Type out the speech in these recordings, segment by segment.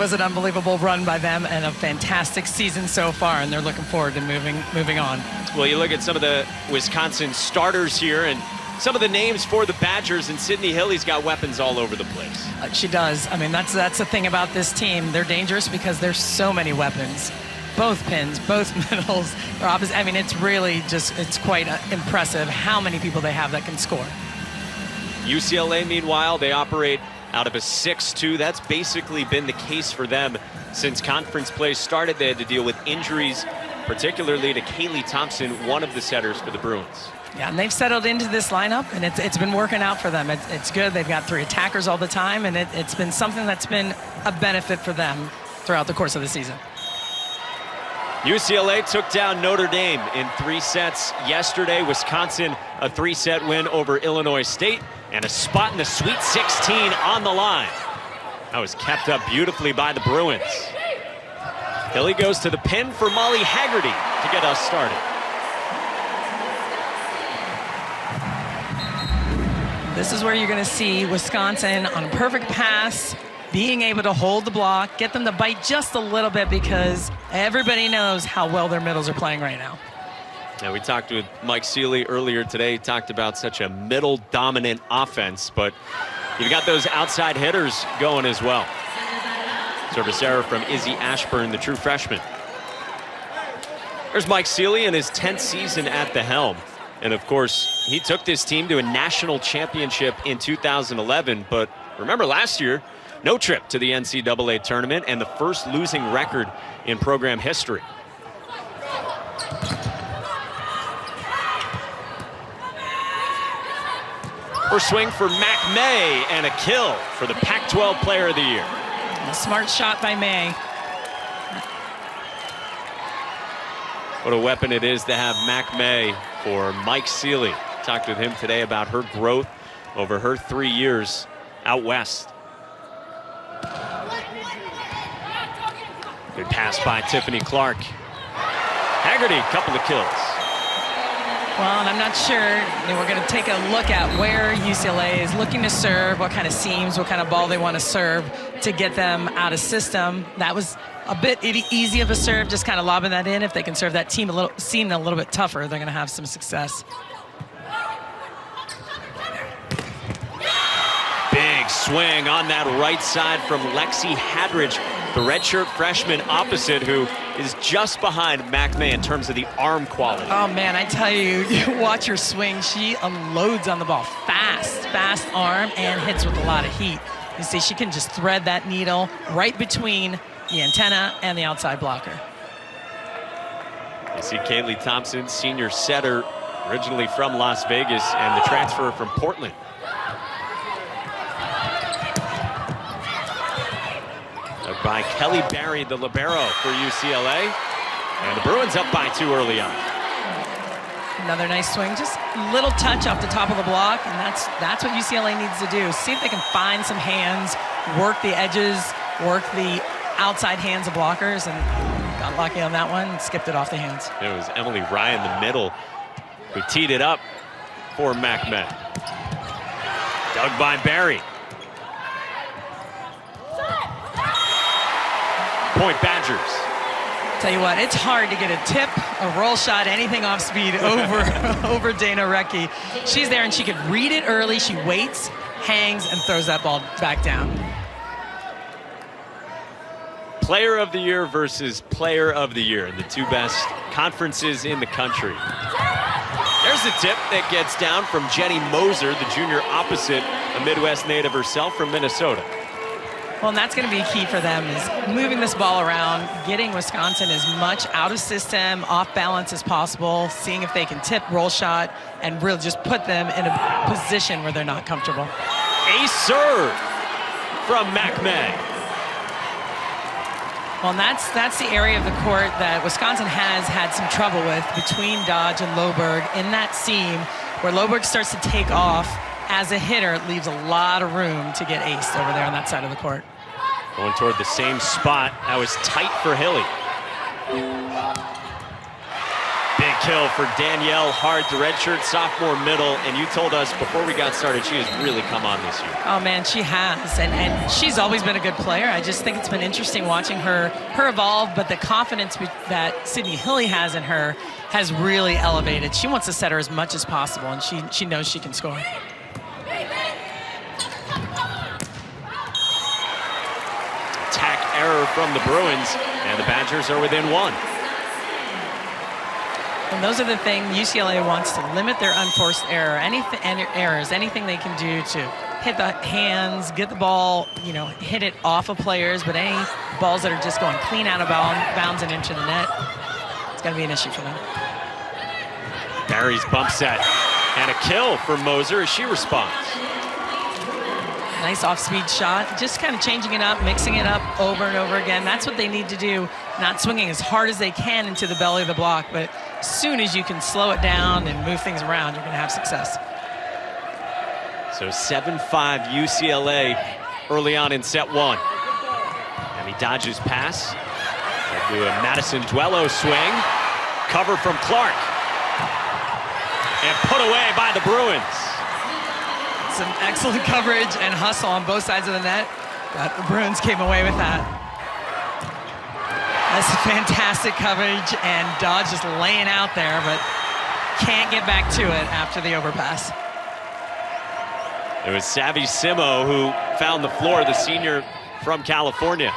Was an unbelievable run by them and a fantastic season so far, and they're looking forward to moving on. Well, you look at some of the Wisconsin starters here and some of the names for the Badgers, and Sydney Hilly's got weapons all over the place. She does. I mean, that's the thing about this team. They're dangerous because there's so many weapons. Both pins, both middles, or opposite. I mean, it's really just, it's quite impressive how many people they have that can score. UCLA, meanwhile, they operate out of a 6-2. That's basically been the case for them since conference play started. They had to deal with injuries, particularly to Kaylee Thompson, one of the setters for the Bruins. Yeah, and they've settled into this lineup, and it's been working out for them. It's good. They've got 3 attackers all the time, and it's been something that's been a benefit for them throughout the course of the season. UCLA took down Notre Dame in 3 sets yesterday. Wisconsin, a 3-set win over Illinois State, and a spot in the Sweet 16 on the line. That was kept up beautifully by the Bruins. Hilly goes to the pin for Molly Haggerty to get us started. This is where you're going to see Wisconsin on a perfect pass, being able to hold the block, get them to bite just a little bit, because everybody knows how well their middles are playing right now. Now, we talked with Mike Seeley earlier today. He talked about such a middle-dominant offense, but you've got those outside hitters going as well. Service error from Izzy Ashburn, the true freshman. There's Mike Seeley in his 10th season at the helm. And, of course, he took this team to a national championship in 2011. But remember last year, no trip to the NCAA tournament and the first losing record in program history. First swing for Mac May, and a kill for the Pac-12 Player of the Year. A smart shot by May. What a weapon it is to have Mac May for Mike Seeley. Talked with him today about her growth over her 3 years out west. Good pass by Tiffany Clark. Haggerty, couple of kills. Well, and I'm not sure. We're going to take a look at where UCLA is looking to serve, what kind of seams, what kind of ball they want to serve to get them out of system. That was a bit easy of a serve, just kind of lobbing that in. If they can serve that seam a little bit tougher, they're going to have some success. Big swing on that right side from Lexi Hadridge, the redshirt freshman opposite, who is just behind Mac May in terms of the arm quality. Oh, man, I tell you, you watch her swing. She unloads on the ball. Fast arm, and hits with a lot of heat. You see, she can just thread that needle right between the antenna and the outside blocker. You see Kaylee Thompson, senior setter, originally from Las Vegas, and the transfer from Portland. By Kelly Barry, the libero for UCLA. And the Bruins up by 2 early on. Another nice swing, just a little touch off the top of the block, and that's what UCLA needs to do. See if they can find some hands, work the edges, work the outside hands of blockers, and got lucky on that one and skipped it off the hands. It was Emily Ryan, the middle, who teed it up for Mac May. Dug by Barry. Point Badgers. Tell you what, it's hard to get a tip, a roll shot, anything off speed over Dana Recchi. She's there and she can read it early. She waits, hangs, and throws that ball back down. Player of the Year versus Player of the Year in the 2 best conferences in the country. There's the tip that gets down from Jenny Moser, the junior opposite, a Midwest native herself from Minnesota. Well, and that's going to be key for them, is moving this ball around, getting Wisconsin as much out of system, off balance as possible, seeing if they can tip, roll shot, and really just put them in a position where they're not comfortable. A serve from Mac May. Well, and that's the area of the court that Wisconsin has had some trouble with between Dodge and Loberg in that seam where Loberg starts to take off. As a hitter, it leaves a lot of room to get aced over there on that side of the court. Going toward the same spot. That was tight for Hilly. Big kill for Danielle Hart, the redshirt sophomore middle. And you told us before we got started, she has really come on this year. Oh, man, she has. And she's always been a good player. I just think it's been interesting watching her evolve, but the confidence that Sydney Hilly has in her has really elevated. She wants to set her as much as possible, and she knows she can score. Attack error from the Bruins, and the Badgers are within 1. And those are the things UCLA wants to limit their unforced errors, anything they can do to hit the hands, get the ball, hit it off of players, but any balls that are just going clean out of bounds and into the net, it's going to be an issue for them. Barry's bump set, and a kill for Moser as she responds. Nice off-speed shot, just kind of changing it up, mixing it up over and over again. That's what they need to do, not swinging as hard as they can into the belly of the block, but as soon as you can slow it down and move things around, you're going to have success. So 7-5 UCLA early on in set 1. And he dodges pass. They'll do a Madison Duello swing. Cover from Clark. And put away by the Bruins. Some excellent coverage and hustle on both sides of the net, but the Bruins came away with that. That's fantastic coverage, and Dodge just laying out there, but can't get back to it after the overpass. It was Savvy Simo who found the floor, the senior from California.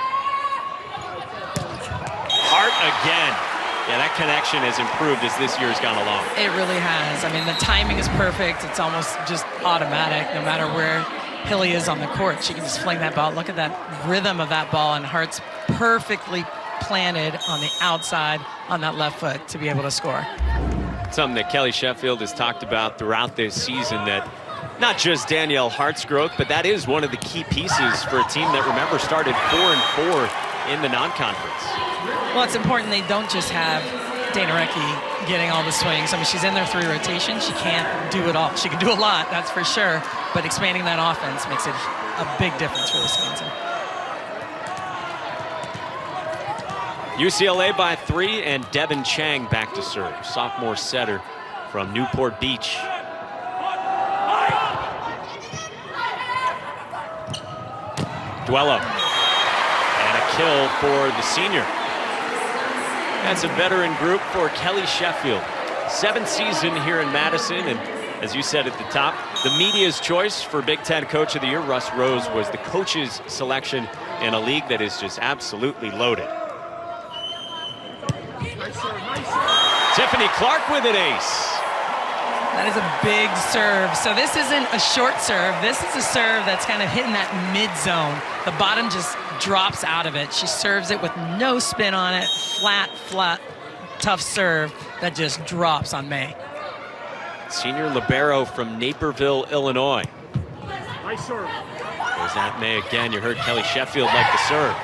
Hart again. Yeah, that connection has improved as this year's gone along. It really has. I mean, the timing is perfect. It's almost just automatic. No matter where Hilly is on the court, she can just fling that ball. Look at that rhythm of that ball, and Hart's perfectly planted on the outside on that left foot to be able to score. Something that Kelly Sheffield has talked about throughout this season, that not just Danielle Hart's growth, but that is one of the key pieces for a team that, remember, started 4-4 in the non-conference. Well, it's important they don't just have Dana Recchi getting all the swings. I mean, she's in there 3 rotations. She can't do it all. She can do a lot, that's for sure, but expanding that offense makes it a big difference for Wisconsin. UCLA by 3, and Devin Chang back to serve. Sophomore setter from Newport Beach. Duello. And a kill for the senior. That's a veteran group for Kelly Sheffield. 7th season here in Madison, and as you said at the top, the media's choice for Big Ten Coach of the Year, Russ Rose, was the coach's selection in a league that is just absolutely loaded. Tiffany Clark with an ace. That is a big serve. So this isn't a short serve. This is a serve that's kind of hitting that mid-zone. The bottom just drops out of it. She serves it with no spin on it. Flat, tough serve that just drops on May. Senior libero from Naperville, Illinois. Nice serve. There's that May again. You heard Kelly Sheffield like the serve.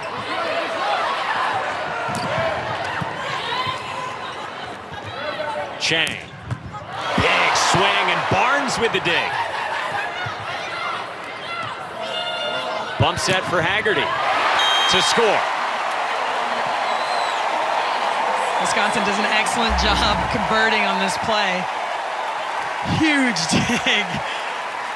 Chang. Big swing, and Barnes with the dig. Bump set for Haggerty to score. Wisconsin does an excellent job converting on this play. Huge dig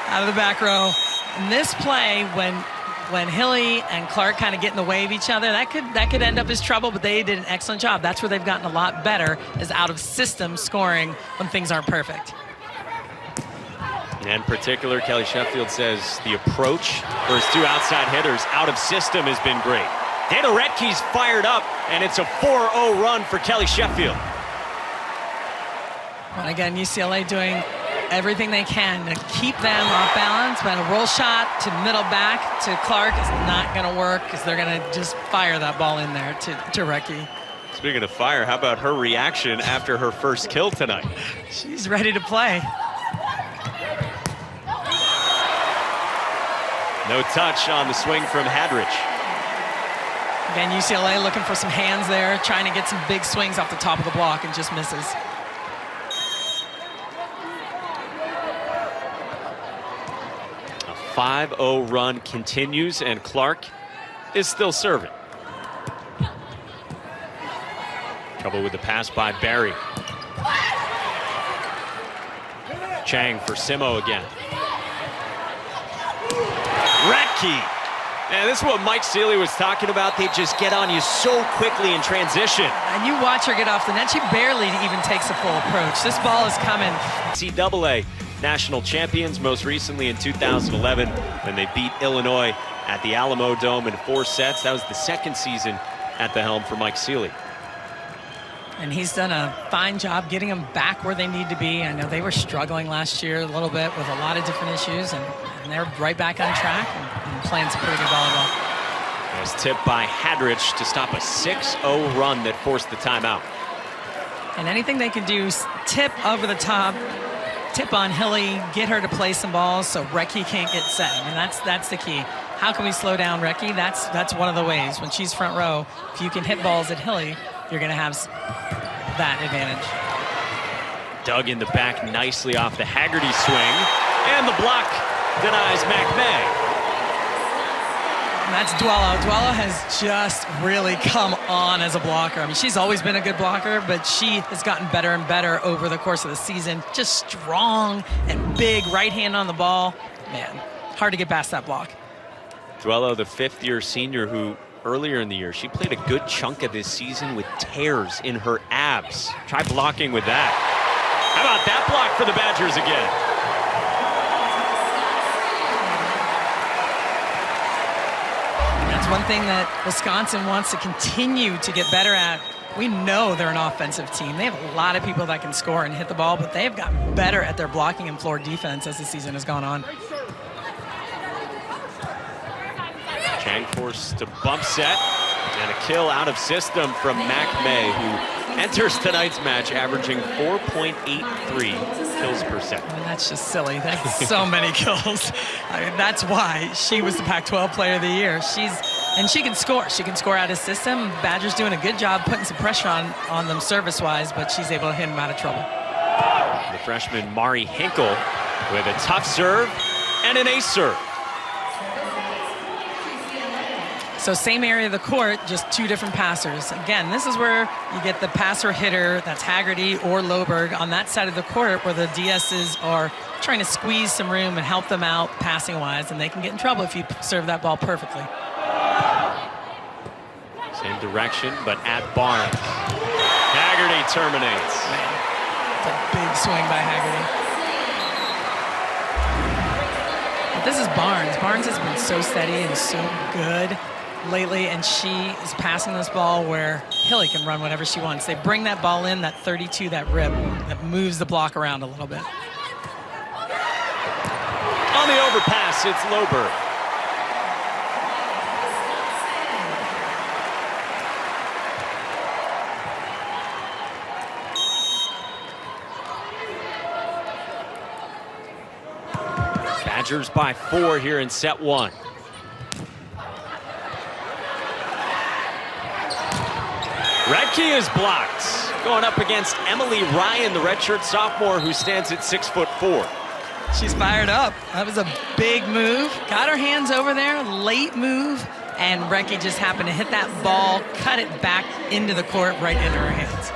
out of the back row. And this play, when Hilly and Clark kind of get in the way of each other, that could end up as trouble, but they did an excellent job. That's where they've gotten a lot better, is out of system scoring when things aren't perfect. In particular, Kelly Sheffield says the approach for his 2 outside hitters out of system has been great. Dana Retke's fired up, and it's a 4-0 run for Kelly Sheffield. And again, UCLA doing everything they can to keep them off balance, but a roll shot to middle back to Clark is not going to work, because they're going to just fire that ball in there to Recchi. Speaking of fire, how about her reaction after her first kill tonight? She's ready to play. No touch on the swing from Hadrich. Again, UCLA looking for some hands there, trying to get some big swings off the top of the block, and just misses. A 5-0 run continues, and Clark is still serving. Trouble with the pass by Barry. Chang for Simo again. Radke. And this is what Mike Sealy was talking about. They just get on you so quickly in transition. And you watch her get off the net. She barely even takes a full approach. This ball is coming. NCAA national champions, most recently in 2011 when they beat Illinois at the Alamo Dome in 4 sets. That was the second season at the helm for Mike Sealy. And he's done a fine job getting them back where they need to be. I know they were struggling last year a little bit with a lot of different issues, and they're right back on track and playing some pretty good volleyball. It was tipped by Hadrich to stop a 6-0 run that forced the timeout. And anything they can do, tip over the top, tip on Hilly, get her to play some balls so Recky can't get set. I mean, that's the key. How can we slow down Recky? That's one of the ways. When she's front row, if you can hit balls at Hilly, you're going to have that advantage. Dug in the back nicely off the Haggerty swing, and the block denies McMay. And that's Duello. Duello has just really come on as a blocker. I mean, she's always been a good blocker, but she has gotten better and better over the course of the season. Just strong and big, right hand on the ball. Man, hard to get past that block. Duello, the fifth-year senior who earlier in the year, she played a good chunk of this season with tears in her abs. Try blocking with that. How about that block for the Badgers again? That's one thing that Wisconsin wants to continue to get better at. We know they're an offensive team. They have a lot of people that can score and hit the ball, but they have gotten better at their blocking and floor defense as the season has gone on. Chang forced to bump set, and a kill out of system from McMay, who enters tonight's match averaging 4.83 kills per set. I mean, that's just silly. That's so many kills. I mean, that's why she was the Pac-12 Player of the Year. And she can score. She can score out of system. Badger's doing a good job putting some pressure on them service-wise, but she's able to hit them out of trouble. The freshman Mari Hinkle with a tough serve and an ace serve. So same area of the court, just two different passers. Again, this is where you get the passer hitter, that's Haggerty or Loberg, on that side of the court where the DSs are trying to squeeze some room and help them out passing-wise, and they can get in trouble if you serve that ball perfectly. Same direction, but at Barnes. Haggerty terminates. Man, it's a big swing by Haggerty. But this is Barnes. Barnes has been so steady and so good lately, and she is passing this ball where Hilly can run whatever she wants. They bring that ball in, that 32, that rip, that moves the block around a little bit. On the overpass, it's Loberg. Badgers by 4 here in set 1. Radke is blocked. Going up against Emily Ryan, the redshirt sophomore who stands at 6'4". She's fired up. That was a big move. Got her hands over there, late move, and Radke just happened to hit that ball, cut it back into the court, right into her hands.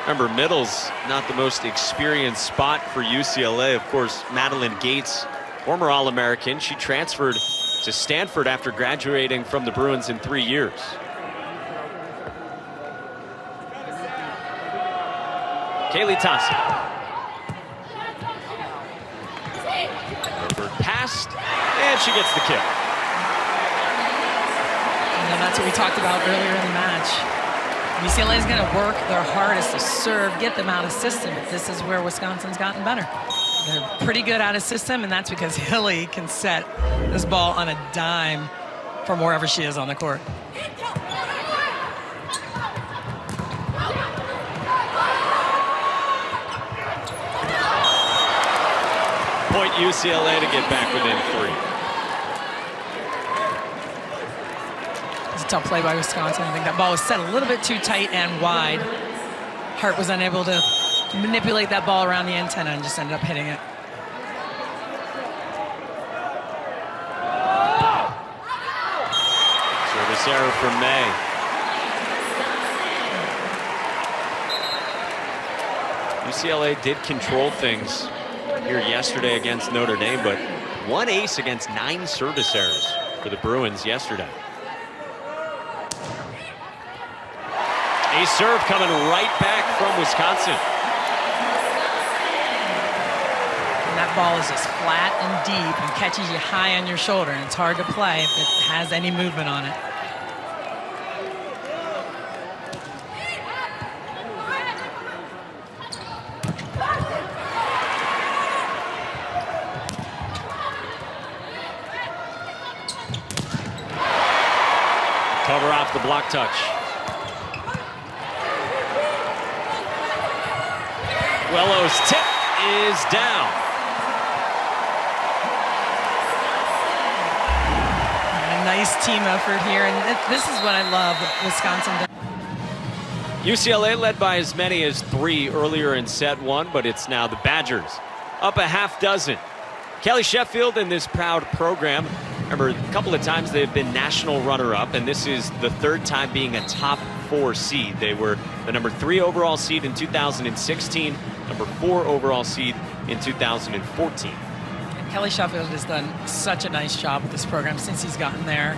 Remember, middle's not the most experienced spot for UCLA. Of course, Madeline Gates, former All-American. She transferred to Stanford after graduating from the Bruins in 3 years. Kaylee Thompson. Loberg passed, and she gets the kill. And that's what we talked about earlier in the match. UCLA is going to work their hardest to serve, get them out of system. This is where Wisconsin's gotten better. They're pretty good out of system, and that's because Hilly can set this ball on a dime from wherever she is on the court. Point UCLA to get back within 3. It's a tough play by Wisconsin. I think that ball was set a little bit too tight and wide. Hart was unable to manipulate that ball around the antenna and just ended up hitting it. Service error from May. UCLA did control things here yesterday against Notre Dame, but 1 ace against 9 service errors for the Bruins yesterday. A serve coming right back from Wisconsin. And that ball is just flat and deep and catches you high on your shoulder, and it's hard to play if it has any movement on it. Cover off the block touch. Wello's tip is down. A nice team effort here, and this is what I love Wisconsin does. UCLA led by as many as 3 earlier in set 1, but it's now the Badgers up a half dozen. Kelly Sheffield and this proud program. Remember, a couple of times they've been national runner-up, and this is the 3rd time being a top 4 seed. They were the number 3 overall seed in 2016, number 4 overall seed in 2014. And Kelly Sheffield has done such a nice job with this program since he's gotten there.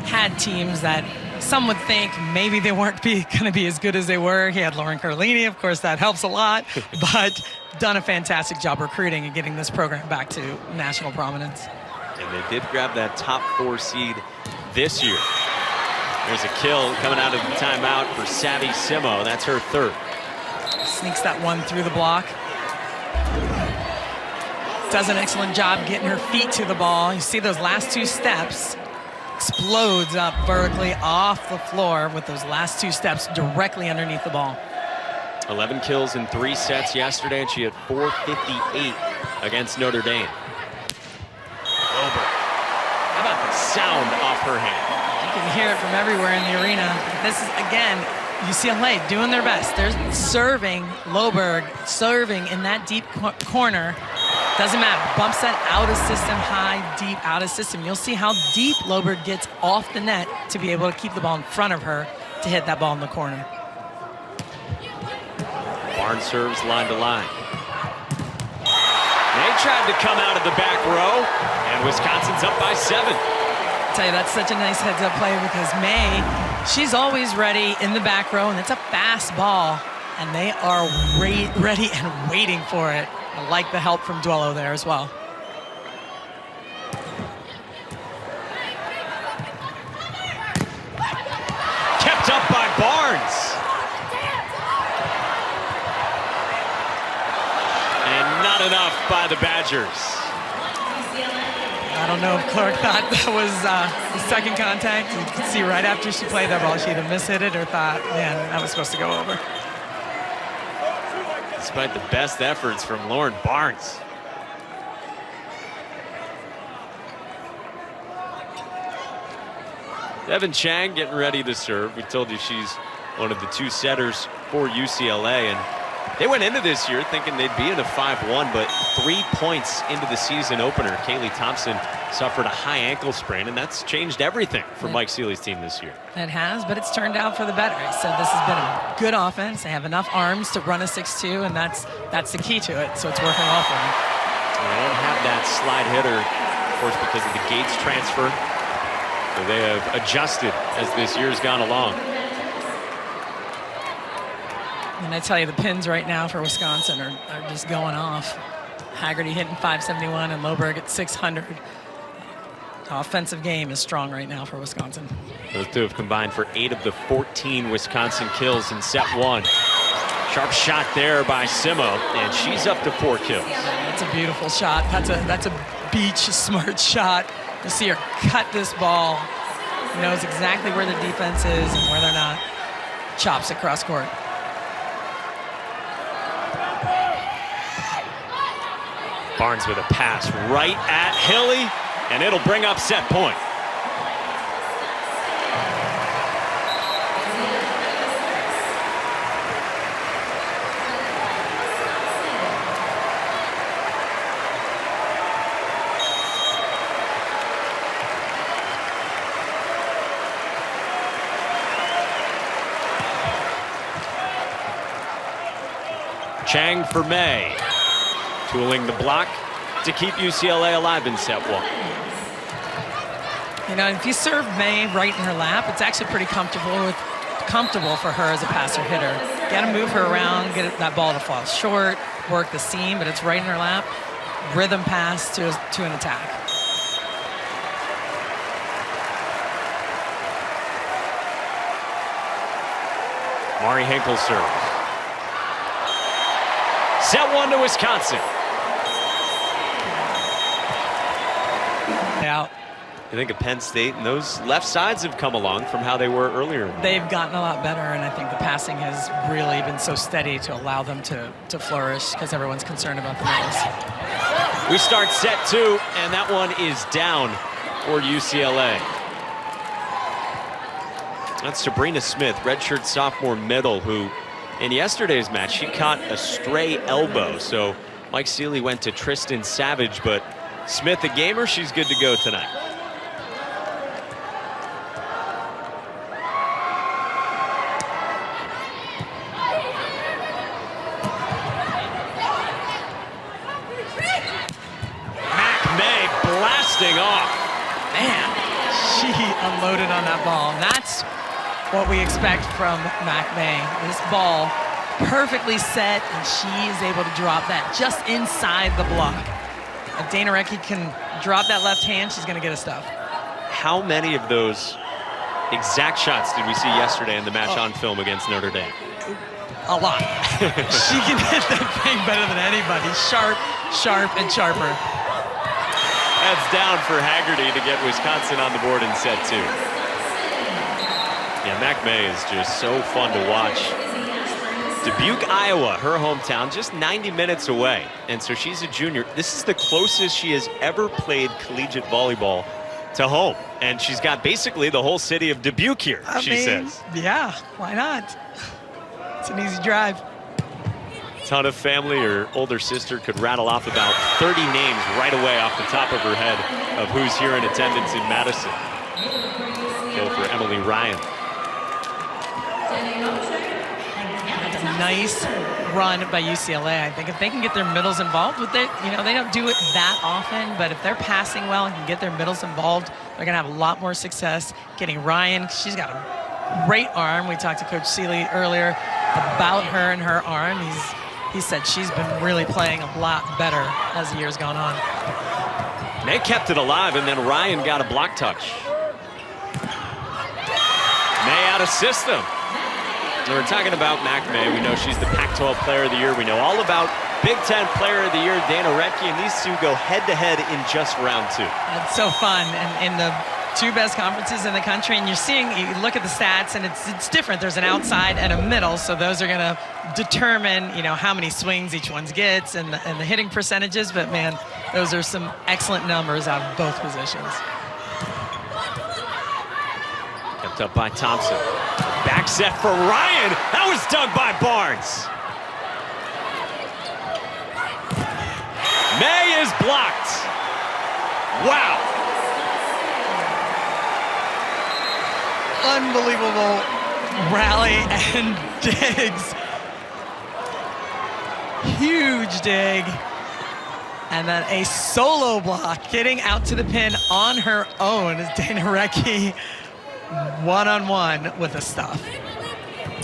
Had teams that some would think maybe they weren't going to be as good as they were. He had Lauren Carlini, of course, that helps a lot, but done a fantastic job recruiting and getting this program back to national prominence. And they did grab that top 4 seed this year. There's a kill coming out of the timeout for Savvy Simo. That's her 3rd. Sneaks that one through the block. Does an excellent job getting her feet to the ball. You see those last 2 steps. Explodes up vertically off the floor with those last 2 steps directly underneath the ball. 11 kills in 3 sets yesterday, and she had 458 against Notre Dame. Lober. How about the sound off her hand? You can hear it from everywhere in the arena. This is, again, UCLA doing their best. They're serving Loberg, serving in that deep corner. Doesn't matter. Bumps that out of system, high, deep, out of system. You'll see how deep Loberg gets off the net to be able to keep the ball in front of her to hit that ball in the corner. Barnes serves line to line. They tried to come out of the back row, and Wisconsin's up by 7. I tell you, that's such a nice heads-up play because May, she's always ready in the back row, and it's a fast ball, and they are ready and waiting for it. I like the help from Duello there as well. Kept up by Barnes. And not enough by the Badgers. I don't know if Clark thought that was the second contact. You could see right after she played that ball, she either mishit it or thought, man, that was supposed to go over. Despite the best efforts from Lauren Barnes. Devin Chang getting ready to serve. We told you she's one of the 2 setters for UCLA, and they went into this year thinking they'd be in a 5-1, but 3 points into the season opener, Kaylee Thompson suffered a high ankle sprain, and that's changed everything for Mike Seeley's team this year. It has, but it's turned out for the better. So this has been a good offense. They have enough arms to run a 6-2, and that's the key to it. So it's working well for them. They don't have that slide hitter, of course, because of the Gates transfer. So they have adjusted as this year's gone along. And I tell you, the pins right now for Wisconsin are just going off. Haggerty hitting 571 and Loberg at 600. The offensive game is strong right now for Wisconsin. Those 2 have combined for 8 of the 14 Wisconsin kills in set 1. Sharp shot there by Simo, and she's up to 4 kills. That's a beautiful shot. That's a beach smart shot. You see her cut this ball. Knows exactly where the defense is and where they're not. Chops across court. Barnes with a pass right at Hilly, and it'll bring up set point. Chang for May. Tooling the block to keep UCLA alive in set one. You know, if you serve May right in her lap, it's actually pretty comfortable for her as a passer hitter. Got to move her around, get that ball to fall short, work the seam, but it's right in her lap. Rhythm pass to an attack. Mari Hinkle serves. Set one to Wisconsin. Out. I think of Penn State, and those left sides have come along from how they were earlier. They've gotten a lot better, and I think the passing has really been so steady to allow them to flourish because everyone's concerned about the middles. We start set two, and that one is down for UCLA. That's Sabrina Smith, redshirt sophomore middle, who in yesterday's match, she caught a stray elbow. So Mike Seeley went to Tristan Savage, but Smith, a gamer, she's good to go tonight. Off. Man, she unloaded on that ball. And that's what we expect from Mac May. This ball perfectly set, and she is able to drop that just inside the block. If Dana Recchi can drop that left hand, she's going to get us stuff. How many of those exact shots did we see yesterday in the match on film against Notre Dame? A lot. She can hit that thing better than anybody. Sharp, sharp, and sharper. That's down for Haggerty to get Wisconsin on the board in set two. Yeah, Mac May is just so fun to watch. Dubuque, Iowa, her hometown, just 90 minutes away. And so she's a junior. This is the closest she has ever played collegiate volleyball to home. And she's got basically the whole city of Dubuque here, she says. Yeah, why not? It's an easy drive. Ton of family. Her older sister could rattle off about 30 names right away off the top of her head of who's here in attendance in Madison. Go for Emily Ryan. That's a nice run by UCLA. I think if they can get their middles involved with it, you know, they don't do it that often, but if they're passing well and can get their middles involved, they're going to have a lot more success getting Ryan. She's got a great arm. We talked to Coach Seeley earlier about her and her arm. He said she's been really playing a lot better as the year's gone on. They kept it alive, and then Ryan got a block touch. May out of system. And we're talking about Mac May. We know she's the Pac-12 Player of the Year. We know all about Big Ten Player of the Year, Dana Recchi, and these two go head-to-head in just round two. That's so fun. And in the two best conferences in the country, and you look at the stats, and it's different. There's an outside and a middle, so those are going to determine, you know, how many swings each one gets and the hitting percentages. But man, those are some excellent numbers out of both positions. Kept up by Thompson. Back set for Ryan. That was dug by Barnes. May is blocked. Wow. Unbelievable rally and digs. Huge dig. And then a solo block getting out to the pin on her own as Dana Recchi one-on-one with the stuff.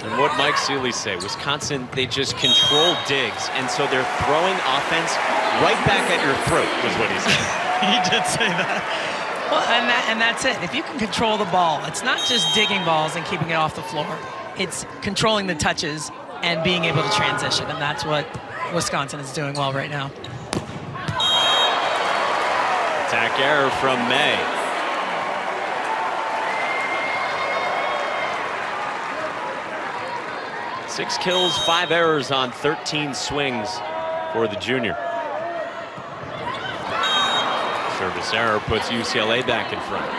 And what Mike Seeley say, Wisconsin, they just control digs, and so they're throwing offense right back at your throat, was what he said. He did say that. Well, and that's it. If you can control the ball, it's not just digging balls and keeping it off the floor. It's controlling the touches and being able to transition, and that's what Wisconsin is doing well right now. Attack error from May. Six kills, 5 errors on 13 swings for the junior. Service error puts UCLA back in front.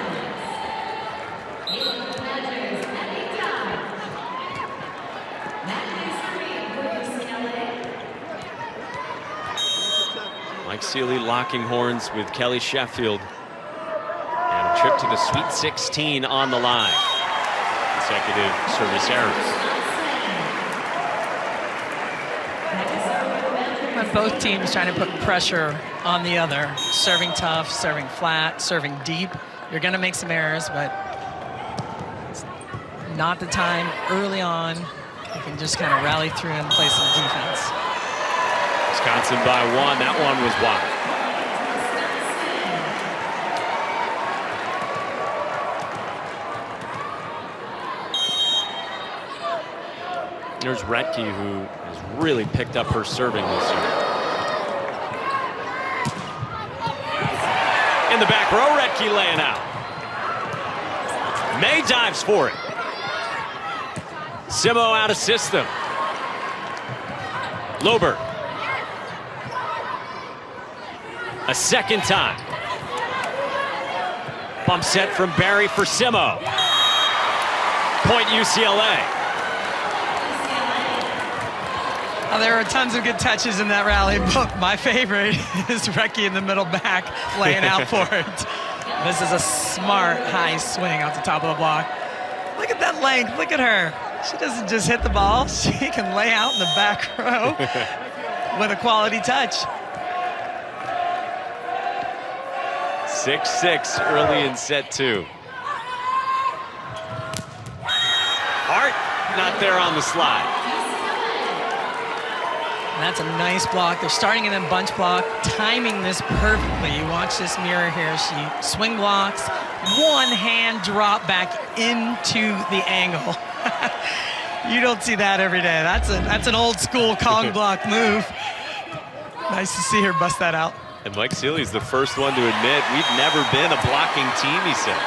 Mike Seeley locking horns with Kelly Sheffield. And a trip to the Sweet 16 on the line. Consecutive service errors. have both teams trying to put pressure on the other. Serving tough, serving flat, serving deep. You're going to make some errors, but it's not the time early on. You can just kind of rally through and play some defense. Wisconsin by 1. That one was wide. There's Retke, who has really picked up her serving this year. In the back row, Retke laying out. May dives for it. Simo out of system. Loberg. A second time. Bump set from Barry for Simo. Point UCLA. Oh, there are tons of good touches in that rally, but my favorite is Retke in the middle back laying out for it. This is a smart high swing off the top of the block. Look at that length. Look at her. She doesn't just hit the ball. She can lay out in the back row with a quality touch. 6-6 early in set 2. Hart not there on the slide. That's a nice block. They're starting in a bunch block, timing this perfectly. You watch this mirror here. She swing blocks, one hand drop back into the angle. You don't see that every day. That's an old school Kong block move. Nice to see her bust that out. And Mike Seeley's the first one to admit we've never been a blocking team, he says.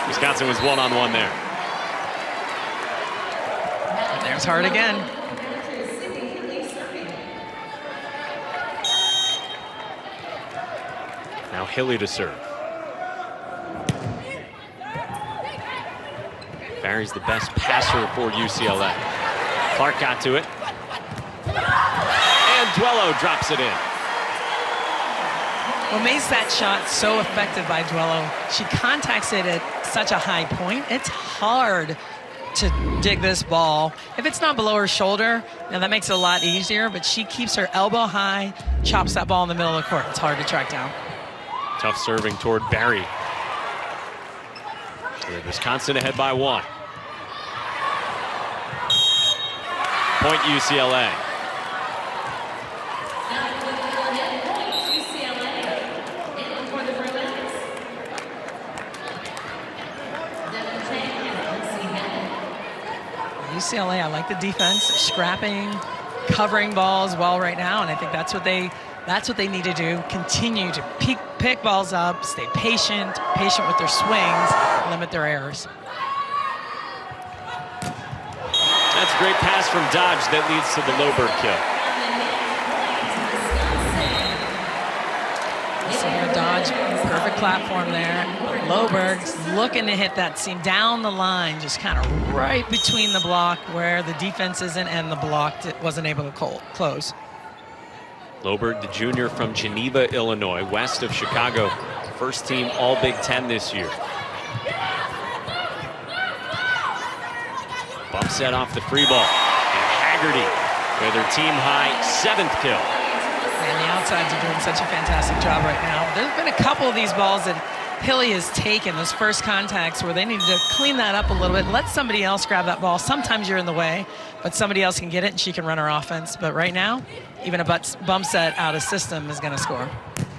Wisconsin was one-on-one there. There's Hart again. Now Hilly to serve. Barry's the best passer for UCLA. Clark got to it. And Duello drops it in. What makes that shot so effective by Duello, she contacts it at such a high point. It's hard to dig this ball. If it's not below her shoulder, now that makes it a lot easier, but she keeps her elbow high, chops that ball in the middle of the court. It's hard to track down. Tough serving toward Barry. Wisconsin ahead by 1. Point UCLA. UCLA, I like the defense. They're scrapping, covering balls well right now, and I think that's what they need to do. Continue to pick balls up, stay patient with their swings, limit their errors. That's a great pass from Dodge that leads to the Loberg kill. So here, Dodge, perfect platform there. Loberg's looking to hit that seam down the line, just kind of right between the block where the defense isn't and the block wasn't able to close. Loberg, the junior from Geneva, Illinois, west of Chicago. First team All Big Ten this year. Bump set off the free ball. And Haggerty with her team high 7th kill. And the outsides are doing such a fantastic job right now. There's been a couple of these balls that Hilly has taken, those first contacts, where they need to clean that up a little bit. Let somebody else grab that ball. Sometimes you're in the way, but somebody else can get it and she can run her offense. But right now, even a bump set out of system is going to score.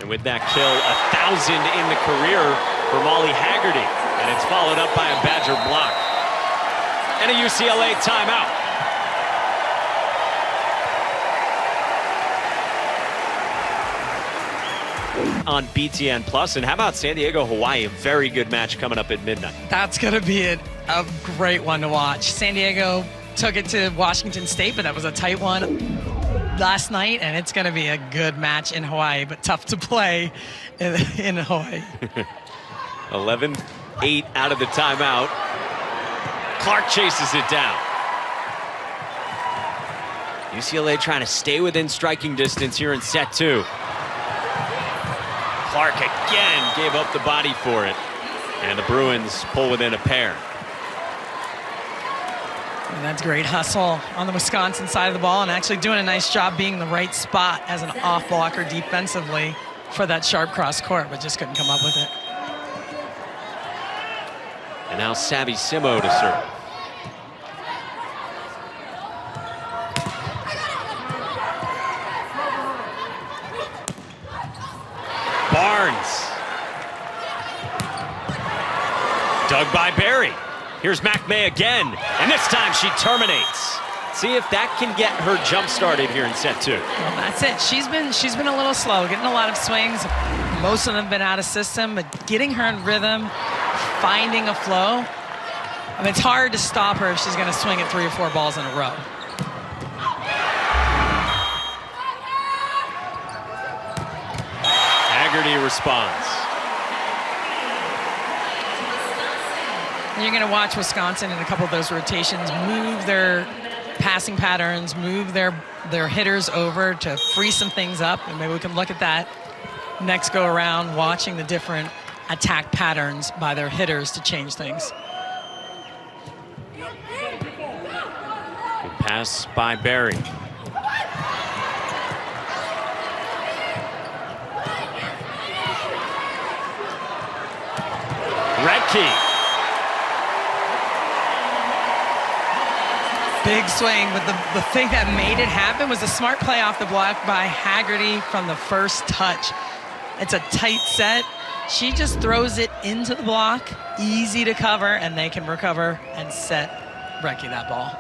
And with that kill, 1,000 in the career for Molly Haggerty. And it's followed up by a Badger block. And a UCLA timeout. On BTN Plus. And how about San Diego, Hawaii? A very good match coming up at midnight. That's going to be a great one to watch. San Diego took it to Washington State, but that was a tight one last night, and it's going to be a good match in Hawaii, but tough to play in Hawaii. 11-8 out of the timeout. Clark chases it down. UCLA trying to stay within striking distance here in set 2. Clark again gave up the body for it. And the Bruins pull within a pair. And that's great hustle on the Wisconsin side of the ball and actually doing a nice job being in the right spot as an off blocker defensively for that sharp cross court, but just couldn't come up with it. And now Savvy Simo to serve. Barnes. Dug by Barry. Here's McMay again, and this time she terminates. See if that can get her jump started here in set 2. Well, that's it. She's been a little slow, getting a lot of swings. Most of them have been out of system, but getting her in rhythm, finding a flow. I mean, it's hard to stop her if she's going to swing at 3 or 4 balls in a row. Haggerty responds. And you're going to watch Wisconsin in a couple of those rotations move their passing patterns, move their hitters over to free some things up, and maybe we can look at that next go around, watching the different attack patterns by their hitters to change things. Good pass by Barry. Redkey. Big swing, but the thing that made it happen was a smart play off the block by Haggerty from the first touch. It's a tight set. She just throws it into the block, easy to cover, and they can recover and set Redkey that ball.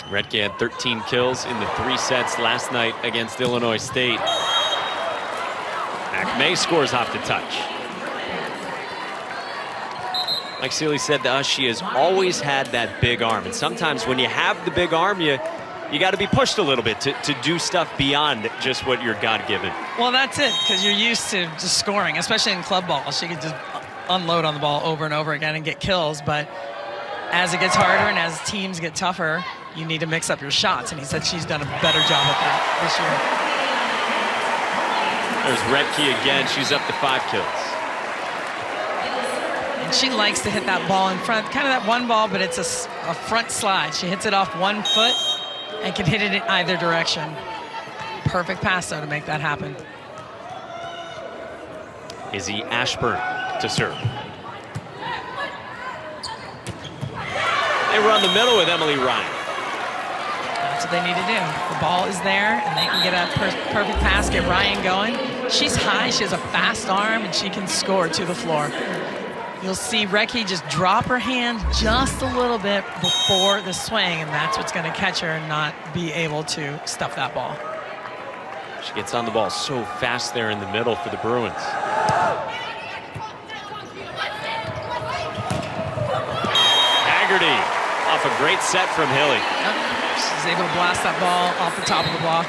Redkey had 13 kills in the 3 sets last night against Illinois State. McMay scores off the touch. Like Sealy said to us, she has always had that big arm. And sometimes when you have the big arm, you got to be pushed a little bit to do stuff beyond just what you're God-given. Well, that's it, because you're used to just scoring, especially in club ball. She could just unload on the ball over and over again and get kills. But as it gets harder and as teams get tougher, you need to mix up your shots. And he said she's done a better job at that this year. There's Redkey again. She's up to 5 kills. She likes to hit that ball in front, kind of that one ball, but it's a front slide. She hits it off 1 foot and can hit it in either direction. Perfect pass, though, to make that happen. Izzy Ashburn to serve. They run the middle with Emily Ryan. That's what they need to do. The ball is there, and they can get a perfect pass, get Ryan going. She's high, she has a fast arm, and she can score to the floor. You'll see Redkey just drop her hand just a little bit before the swing, and that's what's going to catch her and not be able to stuff that ball. She gets on the ball so fast there in the middle for the Bruins. Haggerty off a great set from Hilly. Yep. She's able to blast that ball off the top of the block.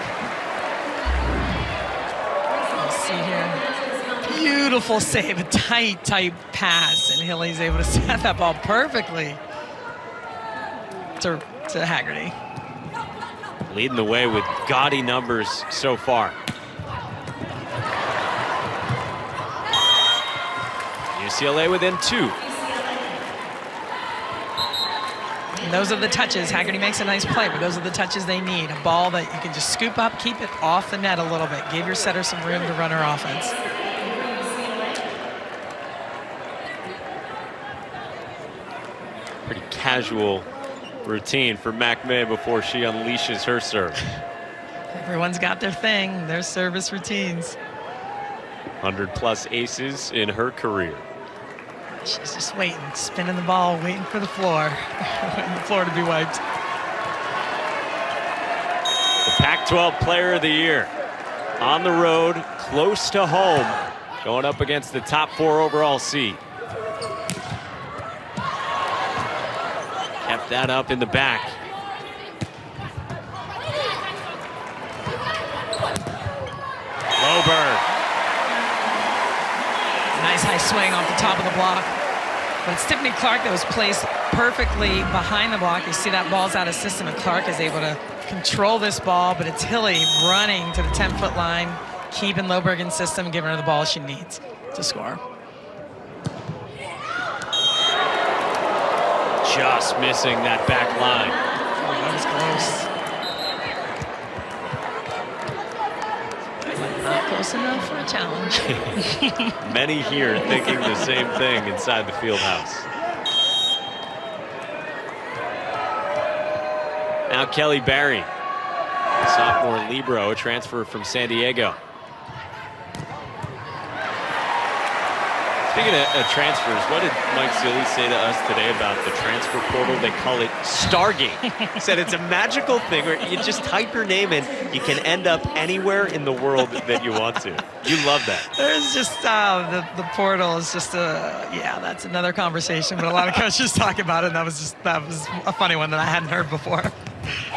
Let's see here. Beautiful save, a tight pass, and Hilly's able to set that ball perfectly to Haggerty. Leading the way with gaudy numbers so far. UCLA within 2. And those are the touches. Haggerty makes a nice play, but those are the touches they need. A ball that you can just scoop up, keep it off the net a little bit, give your setter some room to run her offense. Pretty casual routine for McMay before she unleashes her serve. Everyone's got their thing, their service routines. 100+ aces in her career. She's just waiting, spinning the ball, waiting for the floor, waiting for the floor to be wiped. The Pac-12 Player of the Year on the road, close to home, going up against the top 4 overall seed. Kept that up in the back. Loberg. Nice high swing off the top of the block. But it's Tiffany Clark that was placed perfectly behind the block. You see that ball's out of system, and Clark is able to control this ball, but it's Hilly running to the 10-foot line, keeping Loberg in system, giving her the ball she needs to score. just missing that back line. Oh, that was close. Not close enough for a challenge. Many here thinking the same thing inside the field house. Now Kelly Barry, the sophomore libero, a transfer from San Diego. Speaking of transfers, what did Mike Sealy say to us today about the transfer portal? They call it Stargate. He said it's a magical thing where you just type your name in, you can end up anywhere in the world that you want to. You love that. There's just the portal is just yeah, that's another conversation. But a lot of coaches talk about it, and that was a funny one that I hadn't heard before.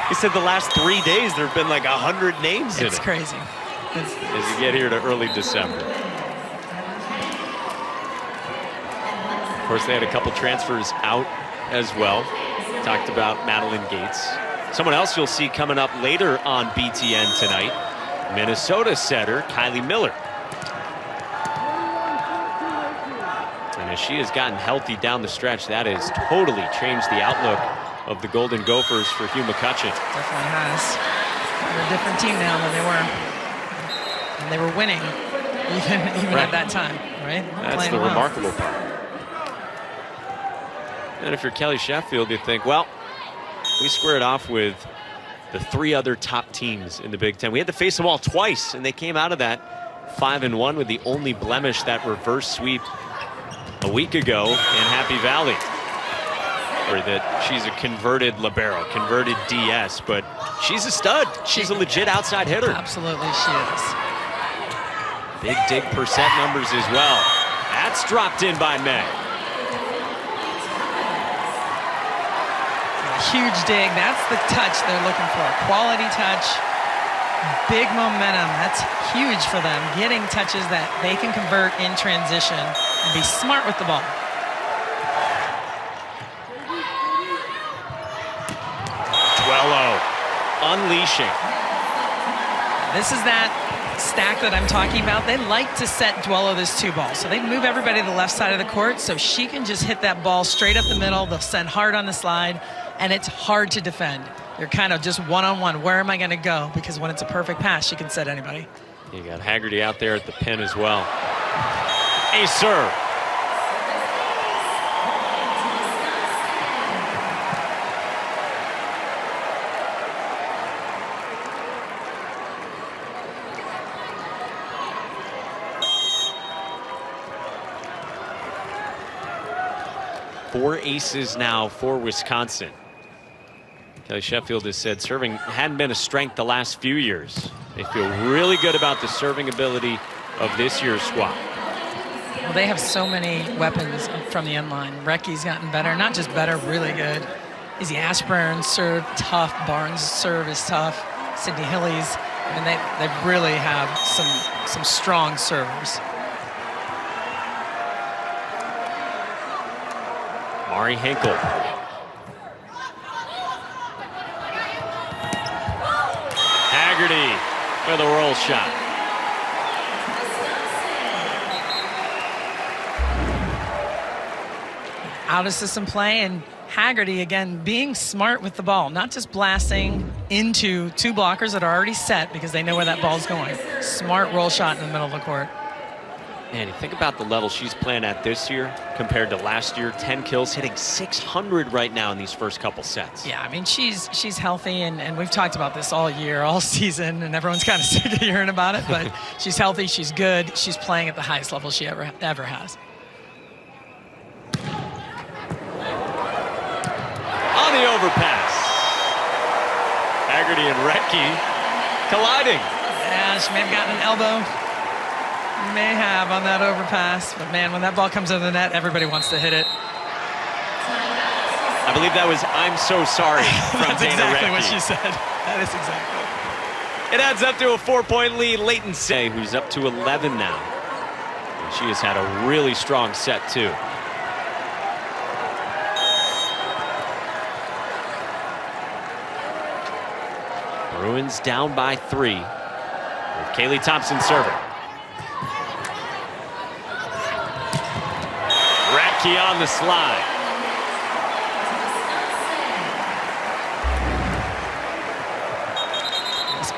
He said the last 3 days there have been like 100 names in it. It's crazy. As you get here to early December. Of course, they had a couple transfers out as well. Talked about Madeline Gates. Someone else you'll see coming up later on BTN tonight, Minnesota setter Kylie Miller. And as she has gotten healthy down the stretch, that has totally changed the outlook of the Golden Gophers for Hugh McCutcheon. Definitely has. They're a different team now than they were. And they were winning even right at that time, right? That's the remarkable part. And if you're Kelly Sheffield, you think, well, we squared off with the 3 other top teams in the Big Ten. We had to face them all twice, and they came out of that 5-1 with the only blemish, that reverse sweep a week ago in Happy Valley. Or that she's a converted libero, converted DS, but she's a stud. She's a legit outside hitter. Absolutely, she is. Big dig percent numbers as well. That's dropped in by May. Huge dig. That's the touch they're looking for. Quality touch, big momentum. That's huge for them. Getting touches that they can convert in transition and be smart with the ball. Unleashing. This is that stack that I'm talking about. They like to set Duello this 2-ball. So they move everybody to the left side of the court so she can just hit that ball straight up the middle. They'll send hard on the slide, and it's hard to defend. You're kind of just one-on-one. Where am I going to go? Because when it's a perfect pass, she can set anybody. You got Haggerty out there at the pin as well. A serve. Four aces now for Wisconsin. Kelly Sheffield has said serving hadn't been a strength the last few years. They feel really good about the serving ability of this year's squad. Well, they have so many weapons from the end line. Recky's gotten better, not just better, really good. Izzy Ashburn serve tough. Barnes serve is tough. Sydney Hillies, and they really have some strong servers. Mari Hinkle. Haggerty with a roll shot. Out of system play, and Haggerty again being smart with the ball, not just blasting into 2 blockers that are already set because they know where that ball's going. Smart roll shot in the middle of the court. Man, you think about the level she's playing at this year compared to last year. 10 kills, hitting 600 right now in these first couple sets. Yeah, I mean, she's healthy, and we've talked about this all year, all season, and everyone's kind of sick of hearing about it, but she's healthy, she's good, she's playing at the highest level she ever has. On the overpass. Haggerty and Rettke colliding. Yeah, she may have gotten an elbow. May have on that overpass, but man, when that ball comes into the net, everybody wants to hit it. I believe that was "I'm so sorry" from That's Dana exactly Rettke. what she said. That is exactly. It adds up to a 4-point lead. Leighton Say, who's up to 11 now. And she has had a really strong set too. Bruins down by 3. With Kaylee Thompson serving. Rettke on the slide.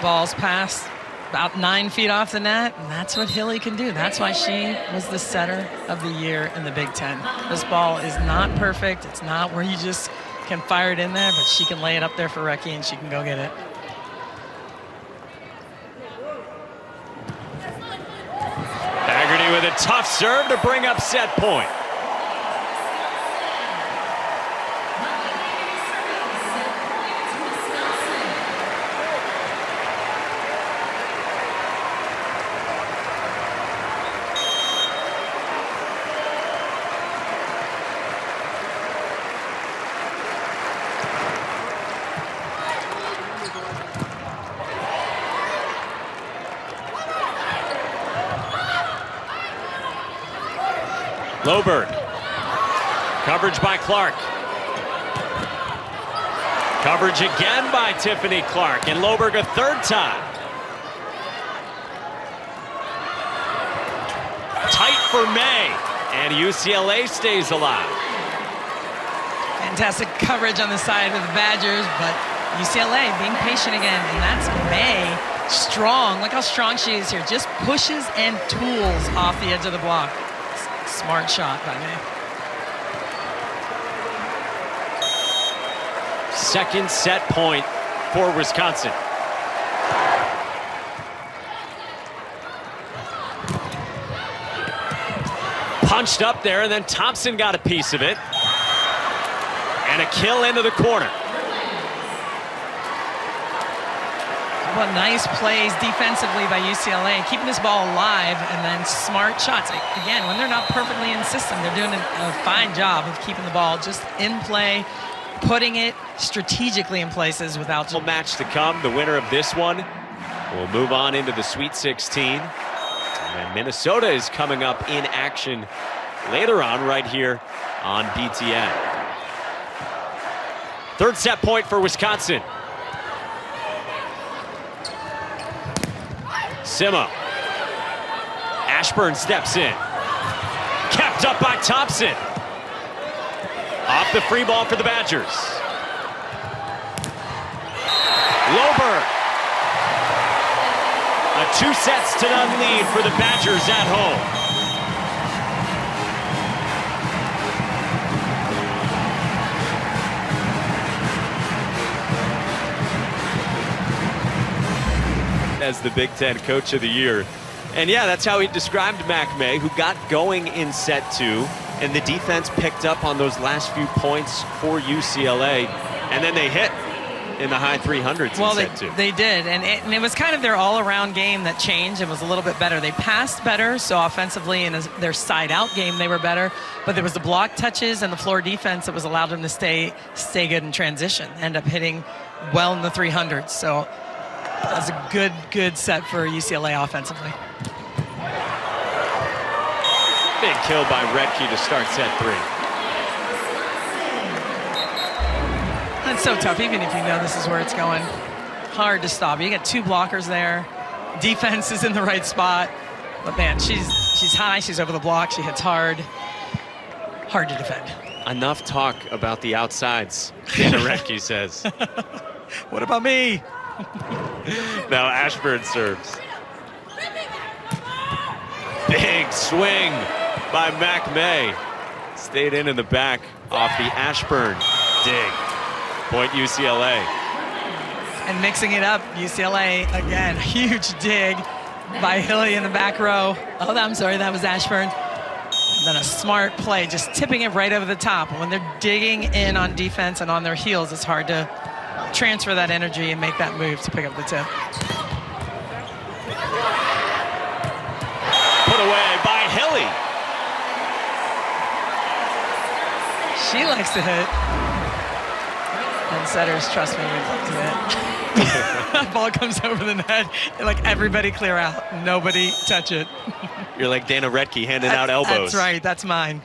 balls pass about 9 feet off the net, and that's what Hilly can do. That's why she was the setter of the year in the Big Ten. This ball is not perfect. It's not where you just can fire it in there, but she can lay it up there for Recky, and she can go get it. Haggerty with a tough serve to bring up set point. Loberg. Coverage by Clark. Coverage again by Tiffany Clark, and Loberg a third time. Tight for May, and UCLA stays alive. Fantastic coverage on the side of the Badgers, but UCLA being patient again, and that's May. Strong, look how strong she is here. Just pushes and tools off the edge of the block. Smart shot by May. Second set point for Wisconsin. Punched up there, and then Thompson got a piece of it. And a kill into the corner. What nice plays defensively by UCLA, keeping this ball alive, and then smart shots. Again, when they're not perfectly in system, they're doing a fine job of keeping the ball just in play, putting it strategically in places without... Match to come. The winner of this one will move on into the Sweet 16. And Minnesota is coming up in action later on right here on BTN. Third set point for Wisconsin. Simo. Ashburn steps in. Kept up by Thompson. Off the free ball for the Badgers. Loberg. A 2-0 lead for the Badgers at home. As the Big Ten Coach of the Year. And yeah, that's how he described Mac May, who got going in set 2, and the defense picked up on those last few points for UCLA, and then they hit in the high 300s in set 2. They did, and it was kind of their all-around game that changed. It was a little bit better. They passed better, so offensively in their side-out game they were better, but there was the block touches and the floor defense that was allowed them to stay good in transition, end up hitting well in the 300s. So that was a good set for UCLA offensively. Big kill by Redke to start set 3. That's so tough, even if you know this is where it's going. Hard to stop. You got 2 blockers there. Defense is in the right spot. But man, she's high, she's over the block, she hits hard. Hard to defend. Enough talk about the outsides, Dana Redke says. What about me? Now Ashburn serves. Big swing by Mac May. Stayed in the back off the Ashburn dig. Point UCLA. And mixing it up, UCLA again. Huge dig by Hilly in the back row. Oh, I'm sorry, that was Ashburn. And then a smart play, just tipping it right over the top. When they're digging in on defense and on their heels, it's hard to transfer that energy and make that move to pick up the tip. Put away by Hilly. She likes to hit. And setters, trust me, we love to hit. Ball comes over the net, and like everybody clear out. Nobody touch it. You're like Dana Redke handing out elbows. That's right, that's mine.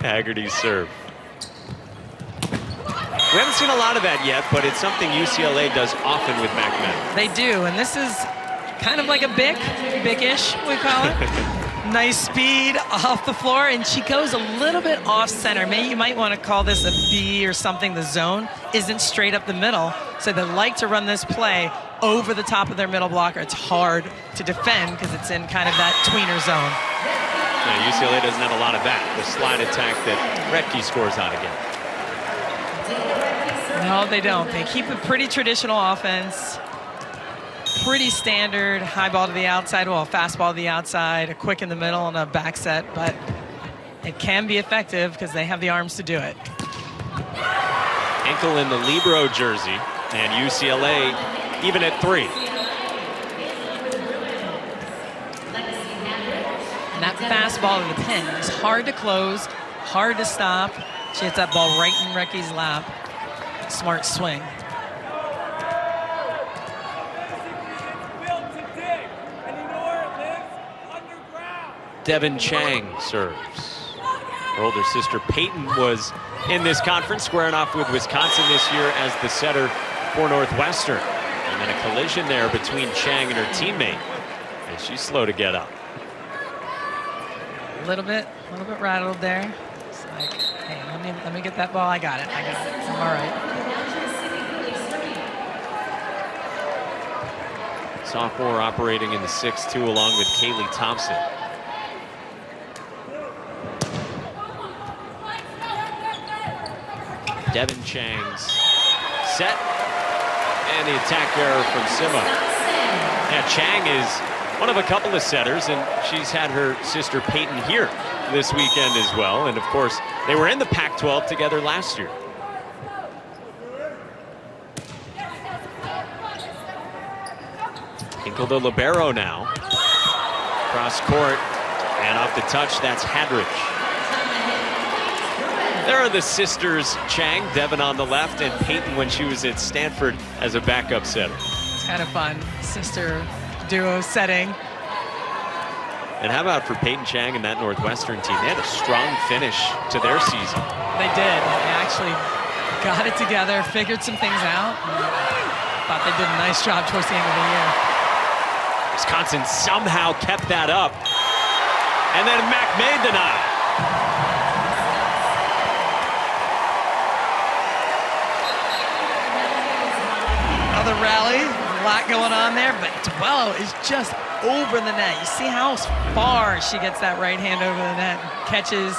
Haggerty's serve. We haven't seen a lot of that yet, but it's something UCLA does often with Mac May. They do, and this is kind of like a bick-ish, we call it. Nice speed off the floor, and she goes a little bit off center. Maybe you might want to call this a B or something. The zone isn't straight up the middle, so they like to run this play over the top of their middle blocker. It's hard to defend because it's in kind of that tweener zone. Yeah, UCLA doesn't have a lot of that. The slide attack that Retke scores out again. No, they don't. They keep a pretty traditional offense. Pretty standard, high ball to the outside, well, fast ball to the outside, a quick in the middle, and a back set, but it can be effective because they have the arms to do it. Hinkle in the libero jersey, and UCLA even at 3. And that fastball to the pin is hard to close, hard to stop. She hits that ball right in Retke's lap. Smart swing. Devin Chang serves. Her older sister Peyton was in this conference, squaring off with Wisconsin this year as the setter for Northwestern. And then a collision there between Chang and her teammate, and she's slow to get up. A little bit rattled there. It's like, hey, let me get that ball. I got it. I'm all right. Sophomore operating in the 6-2 along with Kaylee Thompson. Devin Chang's set, and the attack error from Sima. Yeah, Chang is one of a couple of setters, and she's had her sister Peyton here this weekend as well. And of course, they were in the Pac-12 together last year. Hinkle the libero now. Cross court, and off the touch, that's Hadrich. There are the sisters Chang, Devin on the left, and Peyton when she was at Stanford as a backup setter. It's kind of fun, sister duo setting. And how about for Peyton Chang and that Northwestern team? They had a strong finish to their season. They did. They actually got it together, figured some things out. Thought they did a nice job towards the end of the year. Wisconsin somehow kept that up. And then McMay denied. Another rally, a lot going on there, but Duello is just over the net. You see how far she gets that right hand over the net, catches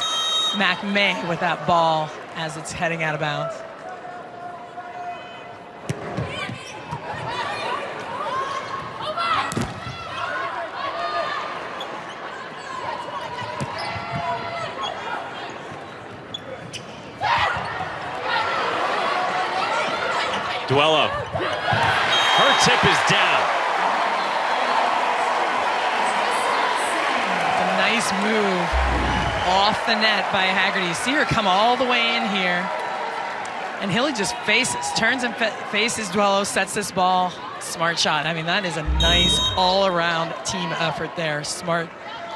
McMay with that ball as it's heading out of bounds. Duello. Her tip is down. A nice move off the net by Haggerty. You see her come all the way in here. And Hilly just turns and faces Duello, sets this ball. Smart shot. I mean, that is a nice all-around team effort there. Smart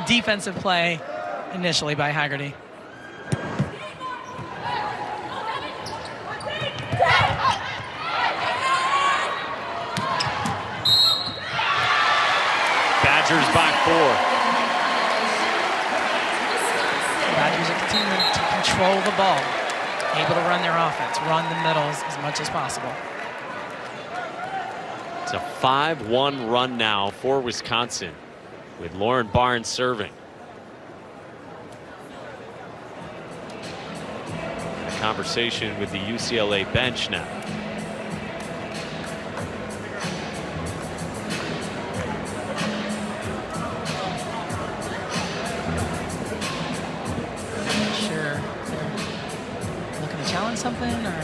defensive play initially by Haggerty. Badgers by 4. Badgers are continuing to control the ball, able to run their offense, run the middles as much as possible. It's a 5-1 run now for Wisconsin with Lauren Barnes serving. A conversation with the UCLA bench now. Something or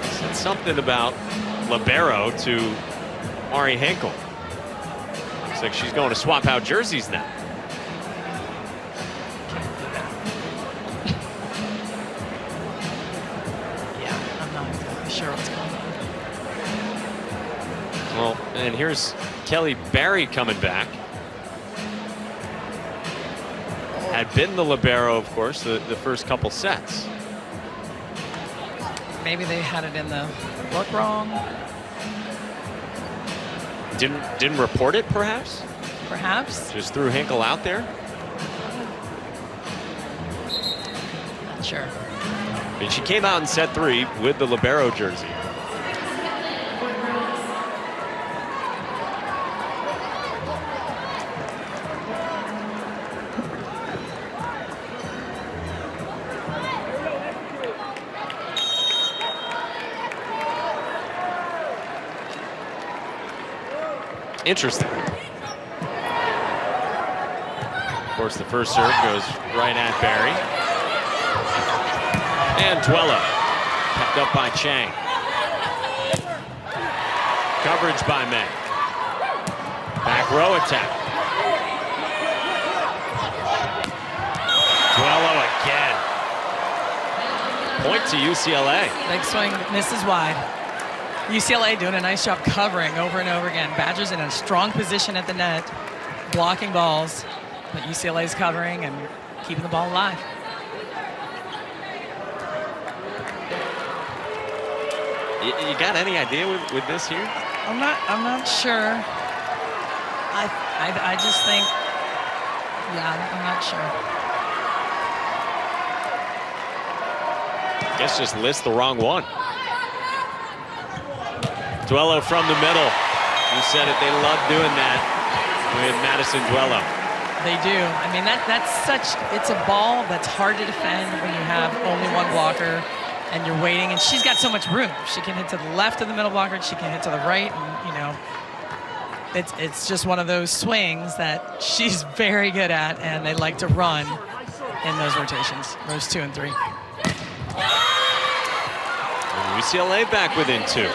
said something about libero to Mari Hinkle. Looks like she's going to swap out jerseys now. Yeah, I'm not exactly sure what's going on. Well, and here's Kelly Barry coming back. Had been the libero, of course, the first couple sets. Maybe they had it in the book wrong. Didn't report it, perhaps? Perhaps. Just threw Hinkle out there? Not sure. And she came out in set 3 with the libero jersey. Interesting. Of course, the first serve goes right at Barry. And Duello, kept up by Chang. Coverage by May. Back row attack. Duello again. Point to UCLA. Big swing, misses wide. UCLA doing a nice job covering over and over again. Badgers in a strong position at the net, blocking balls, but UCLA's covering and keeping the ball alive. You got any idea with this here? I'm not sure. I just think, yeah, I'm not sure. Guess just list the wrong one. Duello from the middle. You said it, they love doing that with Madison Duello. They do. I mean, it's a ball that's hard to defend when you have only one blocker and you're waiting, and she's got so much room. She can hit to the left of the middle blocker, she can hit to the right, and you know, it's just one of those swings that she's very good at, and they like to run in those rotations, those 2 and 3. And UCLA back within 2.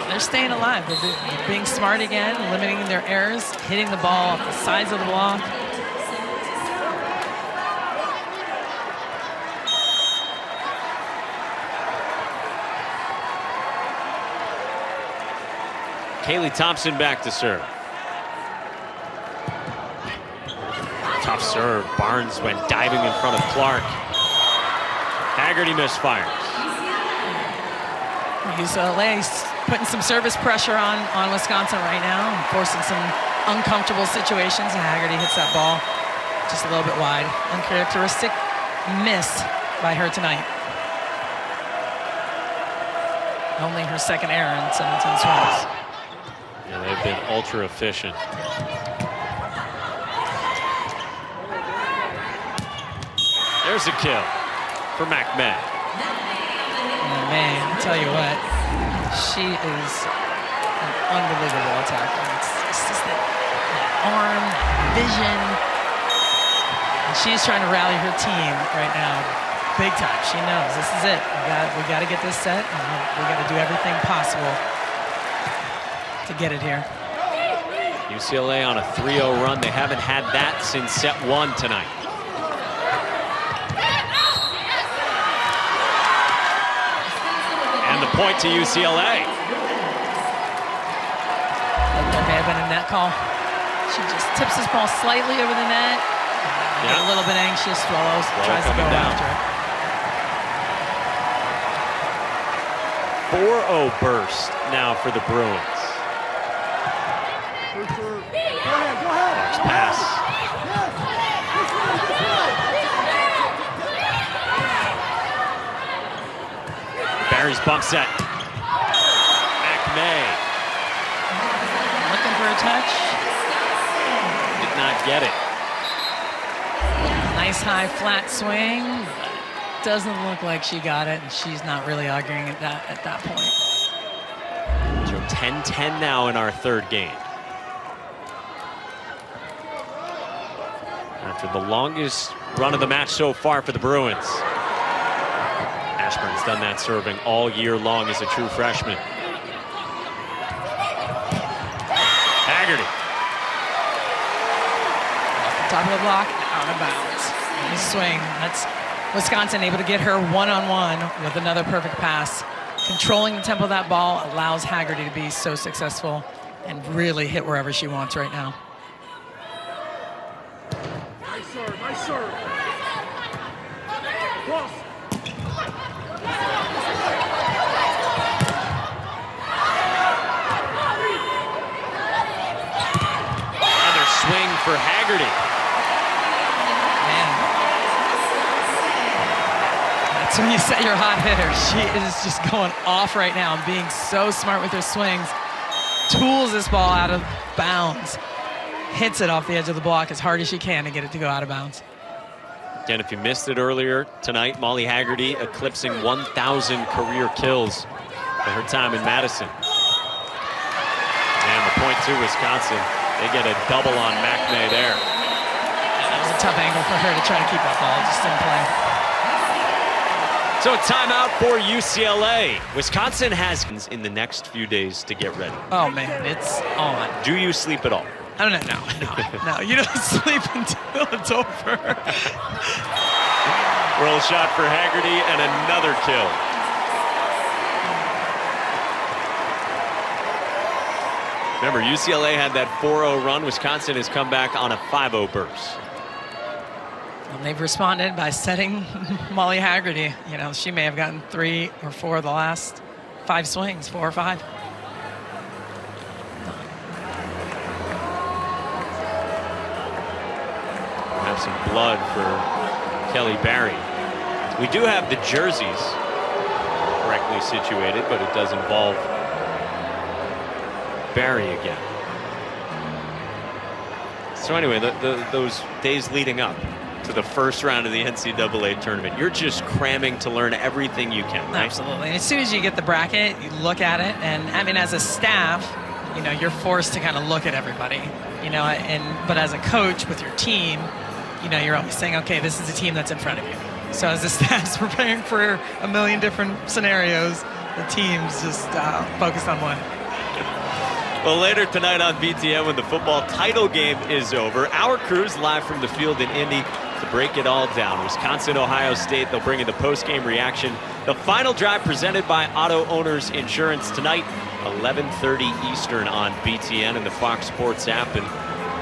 They're staying alive. They're being smart again, limiting their errors, hitting the ball off the sides of the block. Kaylee Thompson back to serve. Tough serve. Barnes went diving in front of Clark. Haggerty misfires. UCLA's putting some service pressure on Wisconsin right now and forcing some uncomfortable situations. Haggerty hits that ball just a little bit wide. Uncharacteristic miss by her tonight. Only her second error in 17 swings. Yeah, they've been ultra efficient. There's a kill for McMahon. Man, I tell you what, she is an unbelievable attacker. It's just that arm, that vision. And she's trying to rally her team right now, big time. She knows this is it. We got to get this set, and we got to do everything possible to get it here. UCLA on a 3-0 run. They haven't had that since set 1 tonight. And the point to UCLA. There may have been a net call. She just tips this ball slightly over the net. Yeah. A little bit anxious. Duello tries to go after it. 4-0 burst now for the Bruins. Clark's pass. Barry's bump set. McMay. Looking for a touch. Did not get it. Nice high flat swing. Doesn't look like she got it, and she's not really arguing at that point. So 10-10 now in our third game. After the longest run of the match so far for the Bruins. Ashburn's done that serving all year long as a true freshman. Haggerty. Off the top of the block, out of bounds. Nice swing. That's Wisconsin able to get her one-on-one with another perfect pass. Controlling the tempo of that ball allows Haggerty to be so successful and really hit wherever she wants right now. Nice serve, nice serve. Cross. That's when you set your hot hitter. She is just going off right now and being so smart with her swings. Tools this ball out of bounds. Hits it off the edge of the block as hard as she can to get it to go out of bounds. Again, if you missed it earlier tonight, Molly Haggerty eclipsing 1,000 career kills for her time in Madison. And the point to Wisconsin. They get a double on McMay there. That was a tough angle for her to try to keep that ball. Just didn't play. So a timeout for UCLA. Wisconsin has in the next few days to get ready. Oh, man, it's on. Do you sleep at all? I don't know. No. You don't sleep until it's over. Roll shot for Haggerty and another kill. Remember, UCLA had that 4-0 run. Wisconsin has come back on a 5-0 burst. And they've responded by setting Molly Haggerty. You know, she may have gotten 3 or 4 of the last 5 swings, 4 or 5. Have some blood for Kelly Barry. We do have the jerseys correctly situated, but it does involve Barry again. So anyway, those days leading up to the first round of the NCAA tournament, you're just cramming to learn everything you can, right? Absolutely. And as soon as you get the bracket, you look at it, and I mean, as a staff, you know, you're forced to kind of look at everybody, you know, but as a coach with your team, you know, you're always saying, okay, this is the team that's in front of you. So as the staff's preparing for a million different scenarios, the team's just focused on one. Well, later tonight on BTN, when the football title game is over, our crew's live from the field in Indy to break it all down. Wisconsin, Ohio State, they'll bring you the post-game reaction. The final drive presented by Auto Owners Insurance tonight, 11:30 Eastern on BTN and the Fox Sports app. And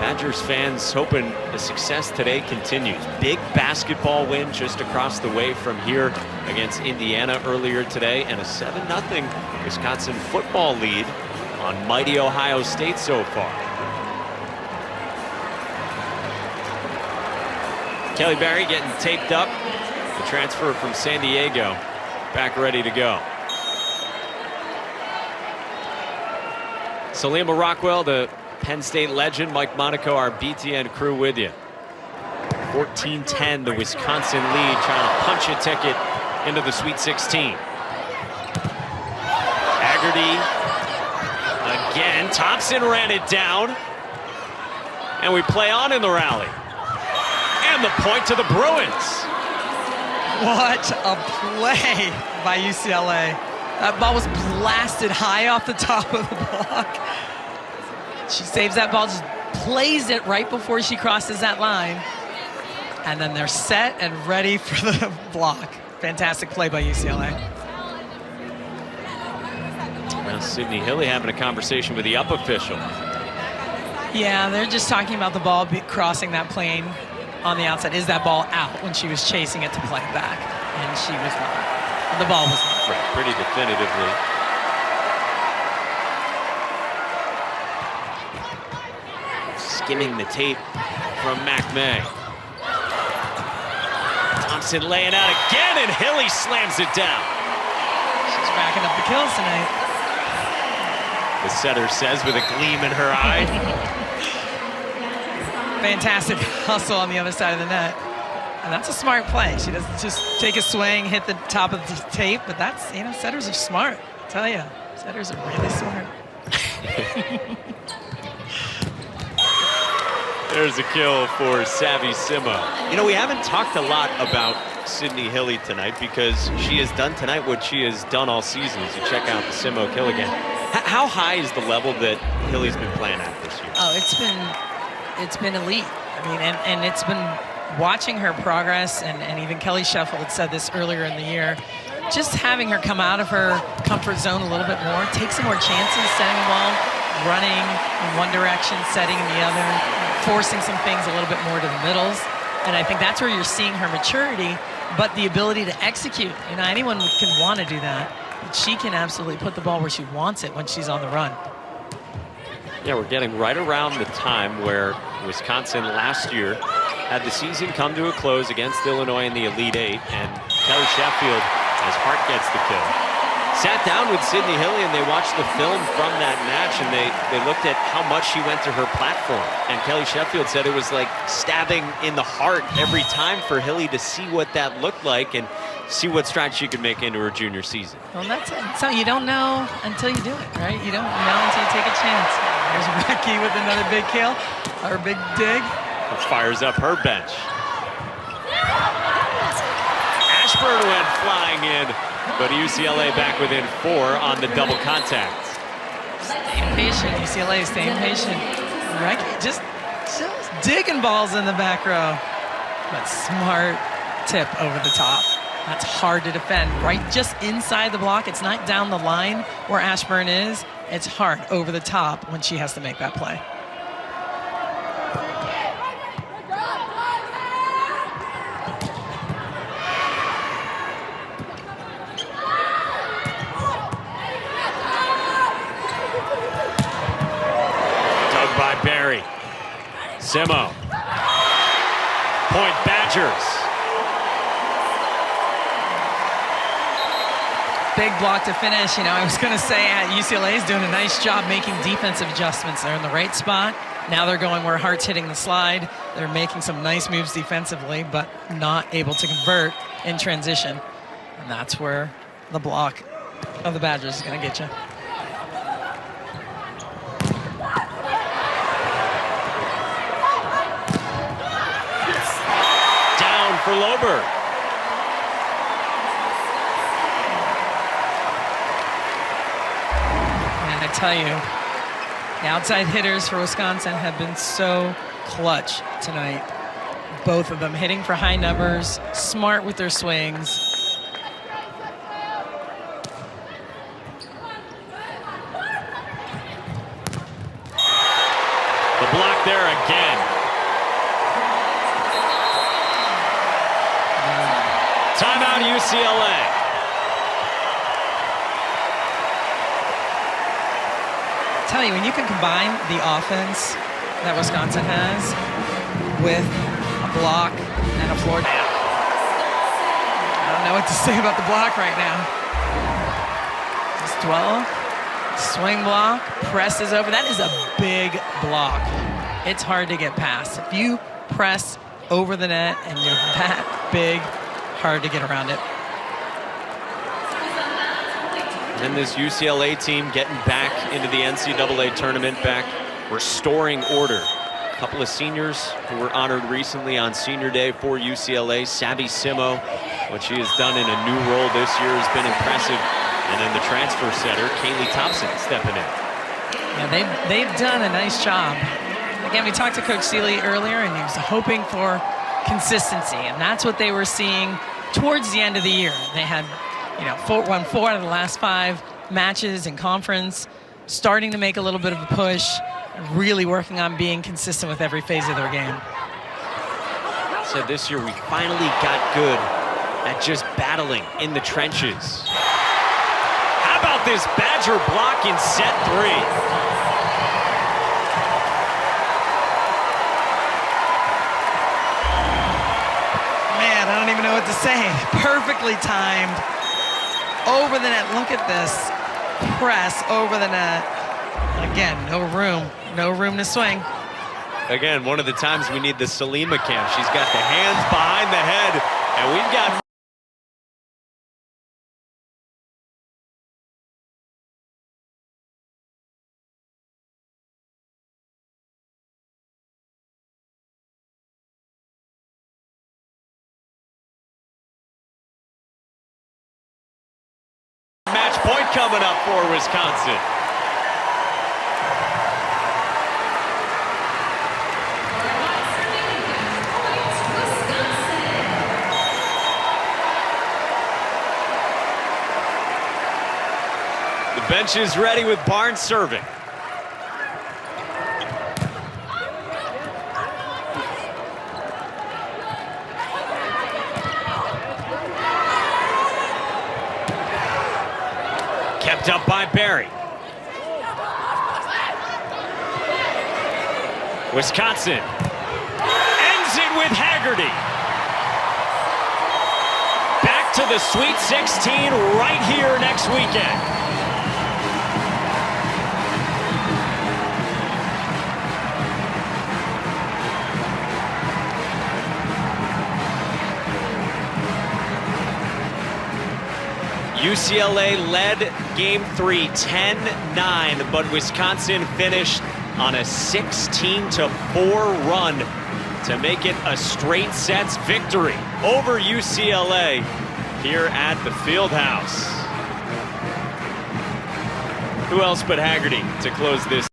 Badgers fans hoping the success today continues. Big basketball win just across the way from here against Indiana earlier today, and a 7-0 Wisconsin football lead on mighty Ohio State so far. Kelly Barry getting taped up. The transfer from San Diego back ready to go. Salima Rockwell, the Penn State legend, Mike Monaco, our BTN crew with you. 14-10, the Wisconsin lead, trying to punch a ticket into the Sweet 16. Haggerty again. Thompson ran it down. And we play on in the rally. And the point to the Bruins. What a play by UCLA. That ball was blasted high off the top of the block. She saves that ball, just plays it right before she crosses that line. And then they're set and ready for the block. Fantastic play by UCLA. Well, Sydney Hilly having a conversation with the up official. Yeah, they're just talking about the ball crossing that plane on the outside. Is that ball out when she was chasing it to play it back? And she was not. The ball was not. Right, pretty definitively. Skimming the tape from McMay. Thompson laying out again, and Hilly slams it down. She's racking up the kills tonight. The setter says with a gleam in her eye. Fantastic hustle on the other side of the net. And that's a smart play. She doesn't just take a swing, hit the top of the tape, but that's, you know, setters are smart. I tell you, setters are really smart. There's a kill for Savvy Simo. You know, we haven't talked a lot about Sydney Hilly tonight because she has done tonight what she has done all season as you check out the Simo kill again. How high is the level that Hilly's been playing at this year? Oh, it's been elite. I mean, and it's been watching her progress, and even Kelly Sheffield had said this earlier in the year, just having her come out of her comfort zone a little bit more, take some more chances setting the ball, running in one direction, setting in the other, forcing some things a little bit more to the middles. And I think that's where you're seeing her maturity, but the ability to execute. You know, anyone can want to do that, but she can absolutely put the ball where she wants it when she's on the run. Yeah, we're getting right around the time where Wisconsin last year had the season come to a close against Illinois in the Elite Eight, and Kelly Sheffield as Hart gets the kill. Sat down with Sydney Hilly and they watched the film from that match, and they looked at how much she went to her platform. And Kelly Sheffield said it was like stabbing in the heart every time for Hilly to see what that looked like and see what strides she could make into her junior season. Well, that's it. So you don't know until you do it, right? You don't know until you take a chance. There's Becky with another big kill, or big dig. Which fires up her bench. Ashburn went flying in, but UCLA back within 4 on the double contact. Staying patient, UCLA staying patient. Becky just digging balls in the back row. But smart tip over the top. That's hard to defend, right just inside the block. It's not down the line where Ashburn is. It's hard over the top when she has to make that play. Dug by Barry. Simo. Point Badgers. Big block to finish. You know, I was going to say UCLA is doing a nice job making defensive adjustments. They're in the right spot. Now they're going where Hart's hitting the slide. They're making some nice moves defensively, but not able to convert in transition. And that's where the block of the Badgers is going to get you. Down for Lober. I tell you, the outside hitters for Wisconsin have been so clutch tonight. Both of them hitting for high numbers, smart with their swings. The block there again. Timeout UCLA. Tell you, when you can combine the offense that Wisconsin has with a block and a floor down. I don't know what to say about the block right now. Just 12, swing block, presses over. That is a big block. It's hard to get past. If you press over the net and you're that big, hard to get around it. And this UCLA team getting back into the NCAA tournament, back restoring order. A couple of seniors who were honored recently on senior day for UCLA. Sabby Simo, what she has done in a new role this year has been impressive. And then the transfer setter, Kaylee Thompson, stepping in. Yeah, they've done a nice job. Again, we talked to Coach Seeley earlier, and he was hoping for consistency, and that's what they were seeing towards the end of the year. They had, won 4 out of the last 5 matches in conference, starting to make a little bit of a push, really working on being consistent with every phase of their game. So this year we finally got good at just battling in the trenches. How about this Badger block in set 3? I don't even know what to say. Perfectly timed. Over the net. Look at this. Press over the net. Again, no room to swing. Again, one of the times we need the Salima cam. She's got the hands behind the head, and we've got match point coming up for Wisconsin. The bench is ready with Barnes serving. Kept up by Barry. Wisconsin ends it with Haggerty. Back to to the Sweet 16 right here next weekend. UCLA led Game 3 10-9, but Wisconsin finished on a 16-4 run to make it a straight sets victory over UCLA here at the Fieldhouse. Who else but Haggerty to close this?